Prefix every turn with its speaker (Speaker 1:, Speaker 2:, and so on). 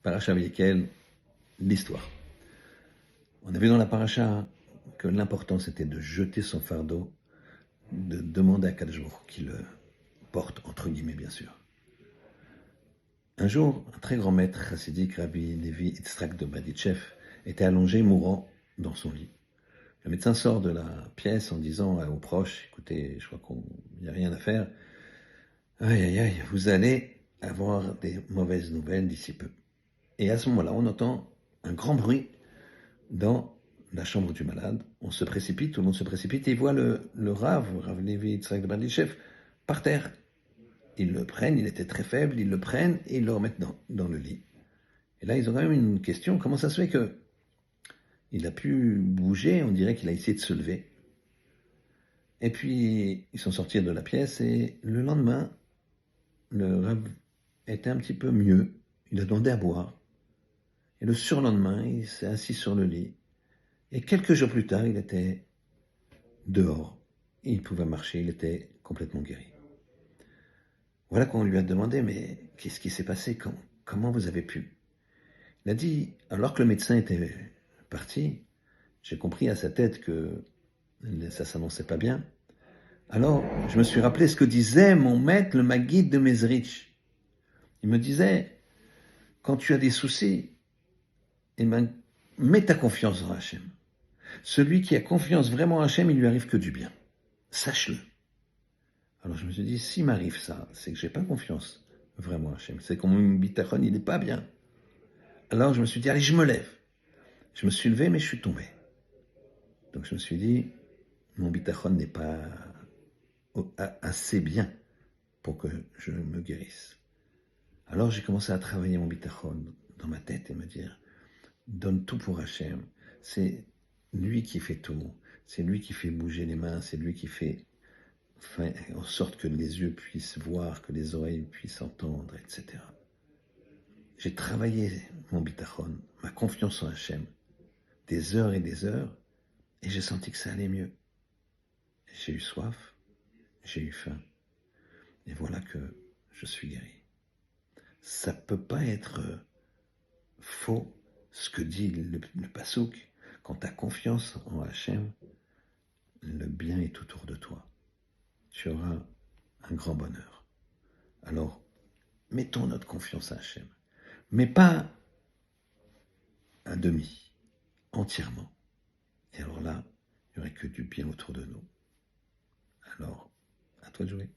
Speaker 1: Paracha Vayikel, l'histoire. On a vu dans la paracha que l'important c'était de jeter son fardeau, de demander à Kadosh Baruch Hu qu'il le porte, entre guillemets bien sûr. Un jour, un très grand maître chassidique, Rabbi Levi Yitzhak de Berditchev, était allongé mourant dans son lit. Le médecin sort de la pièce en disant aux proches, écoutez, je crois qu'il n'y a rien à faire. Aïe, aïe, aïe, vous allez avoir des mauvaises nouvelles d'ici peu. Et à ce moment-là, on entend un grand bruit dans la chambre du malade. On se précipite, tout le monde se précipite, et il voit le Rav Levi Yitzhak de Berditchev, par terre. Ils le prennent, il était très faible, ils le prennent et ils le remettent dans le lit. Et là, ils ont quand même une question, comment ça se fait que il a pu bouger, on dirait qu'il a essayé de se lever. Et puis, ils sont sortis de la pièce et le lendemain, le Rav était un petit peu mieux. Il a demandé à boire. Et le surlendemain, il s'est assis sur le lit. Et quelques jours plus tard, il était dehors. Il pouvait marcher, il était complètement guéri. Voilà qu'on lui a demandé, mais qu'est-ce qui s'est passé? Comment vous avez pu? Il a dit, alors que le médecin était parti, j'ai compris à sa tête que ça s'annonçait pas bien. Alors, je me suis rappelé ce que disait mon maître, le Maguide de Mezrich. Il me disait, quand tu as des soucis, eh ben, mets ta confiance en Hachem. Celui qui a confiance vraiment en Hachem, il lui arrive que du bien. Sache-le. Alors je me suis dit, s'il m'arrive ça, c'est que j'ai pas confiance vraiment en Hachem. C'est que mon bitachon, il n'est pas bien. Alors je me suis dit, allez, je me lève. Je me suis levé, mais je suis tombé. Donc je me suis dit, mon bitachon n'est pas assez bien pour que je me guérisse. Alors j'ai commencé à travailler mon bitachon dans ma tête et me dire, donne tout pour Hachem. C'est lui qui fait tout. C'est lui qui fait bouger les mains. C'est lui qui fait en sorte que les yeux puissent voir, que les oreilles puissent entendre, etc. J'ai travaillé mon bitachon, ma confiance en Hachem, des heures et des heures, et j'ai senti que ça allait mieux. J'ai eu soif, j'ai eu faim, et voilà que je suis guéri. Ça peut pas être faux ce que dit le Passouk. Quand tu as confiance en Hachem, le bien est autour de toi. Tu auras un grand bonheur. Alors, mettons notre confiance à Hachem, mais pas à demi, entièrement. Et alors là, il n'y aurait que du bien autour de nous. Alors, à toi de jouer.